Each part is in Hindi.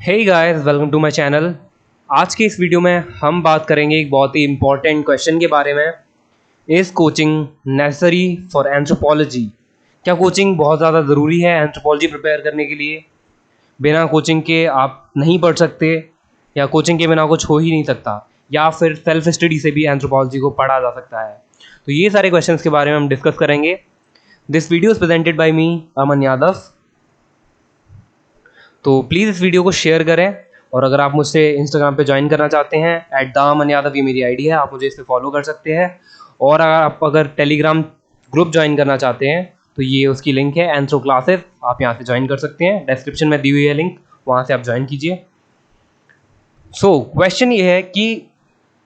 Hey guys, welcome to my channel. आज के इस वीडियो में हम बात करेंगे एक बहुत ही इंपॉर्टेंट क्वेश्चन के बारे में। Is coaching necessary for anthropology? क्या कोचिंग बहुत ज़्यादा ज़रूरी है एंथ्रोपोलॉजी प्रिपेयर करने के लिए? बिना कोचिंग के आप नहीं पढ़ सकते, या कोचिंग के बिना कुछ हो ही नहीं सकता, या फिर सेल्फ स्टडी से भी एंथ्रोपोलॉजी को पढ़ा जा सकता है? तो ये सारे क्वेश्चंस के बारे में हम डिस्कस करेंगे। This video is presented by me, Aman Yadav. तो प्लीज़ इस वीडियो को शेयर करें, और अगर आप मुझसे इंस्टाग्राम पे ज्वाइन करना चाहते हैं @दामन यादव, ये मेरी आईडी है, आप मुझे इस पर फॉलो कर सकते हैं। और अगर टेलीग्राम ग्रुप ज्वाइन करना चाहते हैं तो ये उसकी लिंक है, एंथ्रो क्लासेस, आप यहाँ से ज्वाइन कर सकते हैं। डिस्क्रिप्शन में दी हुई है लिंक, वहाँ से आप ज्वाइन कीजिए। सो क्वेश्चन ये है कि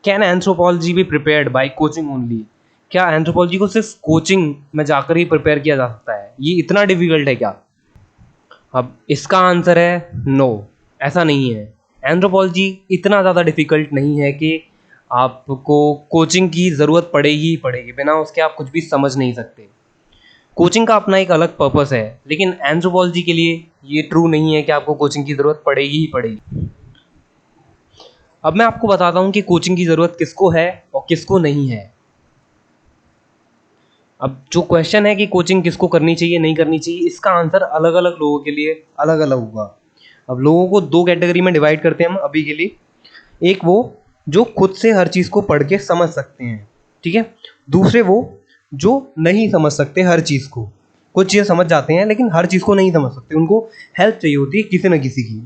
can anthropology be prepared by coaching only? क्या एंथ्रोपोलॉजी को सिर्फ कोचिंग में जाकर ही प्रिपेयर किया जा सकता है? ये इतना डिफिकल्ट है क्या? अब इसका आंसर है नो, ऐसा नहीं है। एंथ्रोपोलॉजी इतना ज़्यादा डिफ़िकल्ट नहीं है कि आपको कोचिंग की ज़रूरत पड़ेगी ही पड़ेगी, बिना उसके आप कुछ भी समझ नहीं सकते। कोचिंग का अपना एक अलग पर्पस है, लेकिन एंथ्रोपोलॉजी के लिए ये ट्रू नहीं है कि आपको कोचिंग की ज़रूरत पड़ेगी ही पड़ेगी। अब मैं आपको बताता हूँ कि कोचिंग की ज़रूरत किसको है और किसको नहीं है। अब जो क्वेश्चन है कि कोचिंग किसको करनी चाहिए नहीं करनी चाहिए, इसका आंसर अलग अलग लोगों के लिए अलग अलग होगा। अब लोगों को दो कैटेगरी में डिवाइड करते हैं हम अभी के लिए। एक वो जो खुद से हर चीज़ को पढ़ के समझ सकते हैं, ठीक है। दूसरे वो जो नहीं समझ सकते हर चीज़ को, कुछ चीज़ें समझ जाते हैं लेकिन हर चीज़ को नहीं समझ सकते, उनको हेल्प चाहिए होती है किसी न किसी की।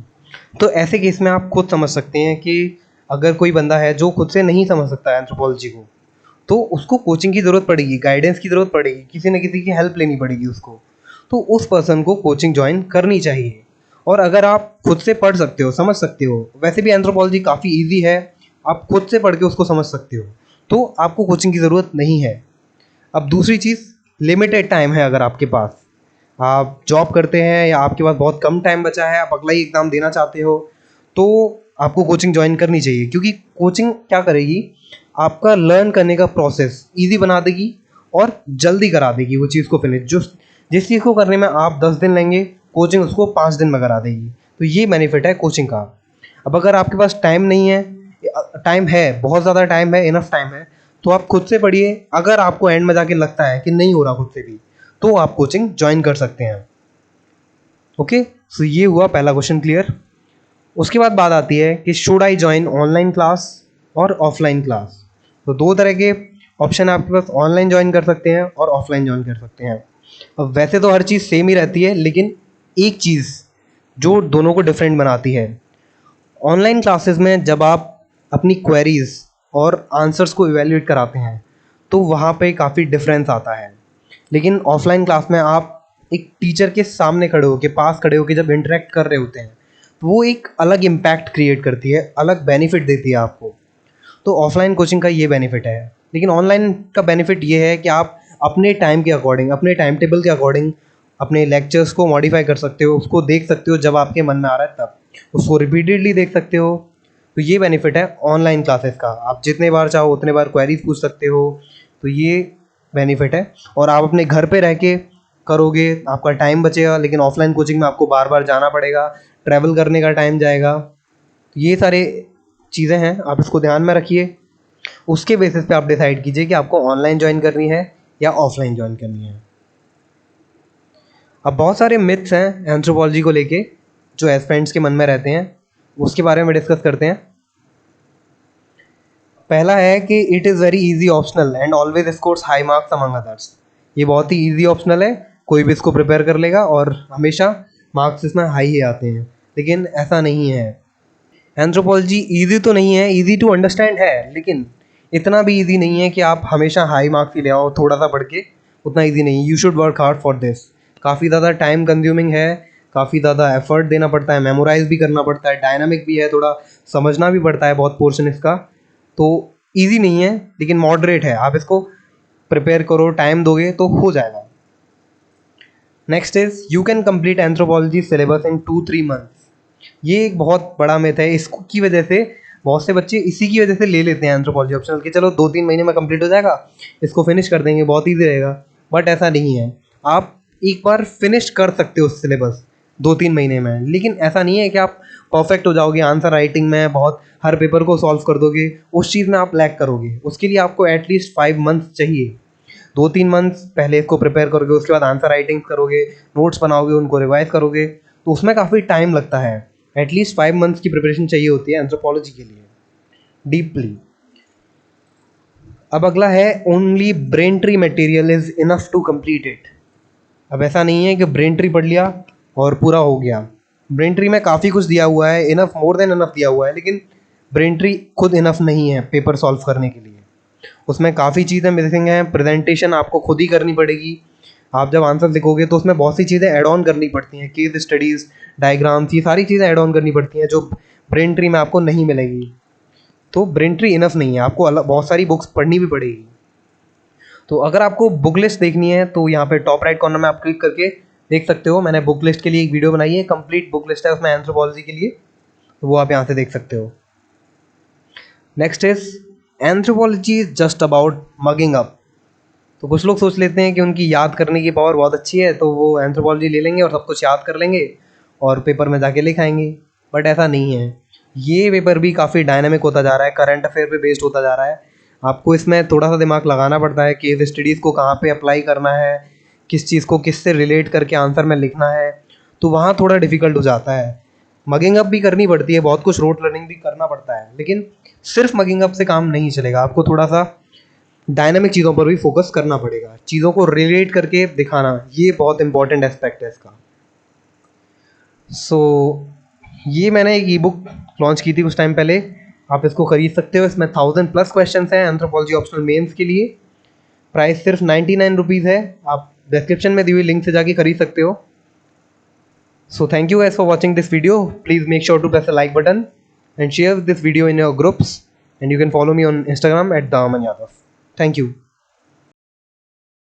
तो ऐसे केस में आप खुद समझ सकते हैं कि अगर कोई बंदा है जो खुद से नहीं समझ सकता एंथ्रोपोलॉजी को, तो उसको कोचिंग की ज़रूरत पड़ेगी, गाइडेंस की ज़रूरत पड़ेगी, किसी न किसी की हेल्प लेनी पड़ेगी उसको। तो उस पर्सन को कोचिंग ज्वाइन करनी चाहिए। और अगर आप खुद से पढ़ सकते हो, समझ सकते हो, वैसे भी एंथ्रोपोलॉजी काफ़ी इजी है, आप खुद से पढ़ के उसको समझ सकते हो, तो आपको कोचिंग की ज़रूरत नहीं है। अब दूसरी चीज़, लिमिटेड टाइम है। अगर आपके पास, आप जॉब करते हैं या आपके पास बहुत कम टाइम बचा है, आप अगला ही एग्ज़ाम देना चाहते हो, तो आपको कोचिंग ज्वाइन करनी चाहिए। क्योंकि कोचिंग क्या करेगी, आपका लर्न करने का प्रोसेस ईजी बना देगी और जल्दी करा देगी वो चीज़ को फिनिश। जिस चीज़ को करने में आप 10 दिन लेंगे, कोचिंग उसको 5 दिन में करा देगी। तो ये बेनिफिट है कोचिंग का। अब अगर आपके पास टाइम नहीं है, टाइम है, बहुत ज़्यादा टाइम है, इनफ टाइम है, तो आप खुद से पढ़िए। अगर आपको एंड में जाके लगता है कि नहीं हो रहा खुद से भी, तो आप कोचिंग ज्वाइन कर सकते हैं। ओके, सो ये हुआ पहला क्वेश्चन क्लियर। उसके बाद बात आती है कि should I join online class और ऑफलाइन क्लास। तो दो तरह के ऑप्शन आपके पास, ऑनलाइन ज्वाइन कर सकते हैं और ऑफलाइन ज्वाइन कर सकते हैं। अब वैसे तो हर चीज़ सेम ही रहती है, लेकिन एक चीज़ जो दोनों को डिफरेंट बनाती है, ऑनलाइन क्लासेस में जब आप अपनी क्वेरीज और आंसर्स को इवेल्युएट कराते हैं, तो वहाँ पे काफ़ी डिफरेंस आता है। लेकिन ऑफलाइन क्लास में आप एक टीचर के सामने खड़े होकर, पास खड़े होकर जब इंटरेक्ट कर रहे होते हैं, तो वो एक अलग इम्पैक्ट क्रिएट करती है, अलग बेनिफिट देती है आपको। तो ऑफलाइन कोचिंग का ये बेनिफिट है। लेकिन ऑनलाइन का बेनिफिट ये है कि आप अपने टाइम के अकॉर्डिंग, अपने टाइम टेबल के अकॉर्डिंग अपने लेक्चर्स को मॉडिफाई कर सकते हो, उसको देख सकते हो जब आपके मन में आ रहा है तब, उसको रिपीटेडली देख सकते हो। तो ये बेनिफिट है ऑनलाइन क्लासेस का। आप जितने बार चाहो उतने बार क्वेरीज पूछ सकते हो, तो ये बेनिफिट है। और आप अपने घर पे रह के करोगे, आपका टाइम बचेगा। लेकिन ऑफलाइन कोचिंग में आपको बार बार जाना पड़ेगा, ट्रैवल करने का टाइम जाएगा। तो ये सारे चीज़ें हैं, आप इसको ध्यान में रखिए। उसके बेसिस पे आप डिसाइड कीजिए कि आपको ऑनलाइन ज्वाइन करनी है या ऑफलाइन ज्वाइन करनी है। अब बहुत सारे मिथ्स हैं एंथ्रोपोलॉजी को लेके जो एस्पिरेंट्स के मन में रहते हैं, उसके बारे में डिस्कस करते हैं। पहला है कि it is very easy optional and always scores high marks among others. ये बहुत ही इजी ऑप्शनल है, कोई भी इसको प्रिपेयर कर लेगा और हमेशा मार्क्स इसमें हाई ही आते हैं। लेकिन ऐसा नहीं है। एंथ्रोपोलॉजी ईजी तो नहीं है, ईजी टू अंडरस्टैंड है, लेकिन इतना भी ईजी नहीं है कि आप हमेशा हाई मार्क्स ही ले आओ थोड़ा सा पढ़ के। उतना ईजी नहीं है। You should work hard for this. काफ़ी ज़्यादा टाइम कंज्यूमिंग है, काफ़ी ज़्यादा एफर्ट देना पड़ता है, मेमोराइज भी करना पड़ता है, डायनामिक भी है, थोड़ा समझना भी पड़ता है बहुत पोर्शन इसका। तो ईजी नहीं है, लेकिन मॉडरेट है। आप इसको प्रिपेयर करो, टाइम दोगे तो हो जाएगा। Next is you can complete anthropology syllabus in 2-3 months. ये एक बहुत बड़ा मिथ है। इसको की वजह से बहुत से बच्चे इसी की वजह से ले लेते हैं एंथ्रोपोलॉजी ऑप्शनल कि चलो 2-3 महीने में कंप्लीट हो जाएगा, इसको फिनिश कर देंगे, बहुत ईजी रहेगा। बट ऐसा नहीं है। आप एक बार फिनिश कर सकते हो सिलेबस, 2-3 महीने में। लेकिन ऐसा नहीं है कि आप परफेक्ट हो जाओगे आंसर राइटिंग में, बहुत हर पेपर को सॉल्व कर दोगे, उस चीज़ में आप लैग करोगे। उसके लिए आपको एटलीस्ट 5 मंथ्स चाहिए। 2-3 मंथ्स पहले इसको प्रिपेयर करोगे, उसके बाद आंसर राइटिंग करोगे, नोट्स बनाओगे, उनको रिवाइज करोगे, तो उसमें काफ़ी टाइम लगता है। एटलीस्ट 5 मंथ्स की प्रिपरेशन चाहिए होती है एंथ्रोपोलॉजी के लिए डीपली। अब अगला है only brain tree material is enough to complete it. अब ऐसा नहीं है कि ब्रेन ट्री पढ़ लिया और पूरा हो गया। ब्रेन ट्री में काफ़ी कुछ दिया हुआ है, इनफ, मोर देन इनफ दिया हुआ है, लेकिन ब्रेन ट्री खुद इनफ नहीं है पेपर सॉल्व करने के लिए। उसमें काफ़ी चीज़ें मिसिंग हैं। प्रेजेंटेशन आपको खुद ही करनी पड़ेगी। आप जब आंसर लिखोगे तो उसमें बहुत सी चीज़ें ऐड ऑन करनी पड़ती हैं, केस स्टडीज़, डायग्राम्स, ये सारी चीज़ें ऐड ऑन करनी पड़ती हैं जो ब्रेन ट्री में आपको नहीं मिलेगी। तो ब्रेन ट्री इनफ नहीं है, आपको अलग बहुत सारी बुक्स पढ़नी भी पड़ेगी। तो अगर आपको बुक लिस्ट देखनी है तो यहाँ पे टॉप राइट कॉर्नर में आप क्लिक करके देख सकते हो। मैंने बुक लिस्ट के लिए एक वीडियो बनाई है, कंप्लीट बुक लिस्ट है उसमें एंथ्रोपोलॉजी के लिए, तो वो आप यहाँ से देख सकते हो। Next is anthropology is just about mugging up. तो कुछ लोग सोच लेते हैं कि उनकी याद करने की पावर बहुत अच्छी है, तो वो एंथ्रोपोलॉजी ले लेंगे और सब कुछ याद कर लेंगे और पेपर में जाके लिखाएंगे। बट ऐसा नहीं है। ये पेपर भी काफ़ी डायनामिक होता जा रहा है, करंट अफेयर पे बेस्ड होता जा रहा है। आपको इसमें थोड़ा सा दिमाग लगाना पड़ता है, केस स्टडीज़ को कहाँ पे अप्लाई करना है, किस चीज़ को किससे रिलेट करके आंसर में लिखना है, तो वहाँ थोड़ा डिफ़िकल्ट हो जाता है। मगिंग अप भी करनी पड़ती है, बहुत कुछ रोट लर्निंग भी करना पड़ता है, लेकिन सिर्फ मगिंग अप से काम नहीं चलेगा। आपको थोड़ा सा डायनामिक चीज़ों पर भी फोकस करना पड़ेगा, चीज़ों को रिलेट करके दिखाना, ये बहुत इंपॉर्टेंट एस्पेक्ट है इसका। ये मैंने एक ई बुक लॉन्च की थी कुछ टाइम पहले, आप इसको खरीद सकते हो। इसमें 1000+ क्वेश्चन हैं एंथ्रोपोलॉजी ऑप्शनल मेंस के लिए। प्राइस सिर्फ 99 रुपीज़ है। आप डिस्क्रिप्शन में दी हुई लिंक से जाके खरीद सकते हो। So thank you guys for watching this video. Please make sure to press the like button and share this video in your groups, and you can follow me on Instagram at Daman Yadav. Thank you.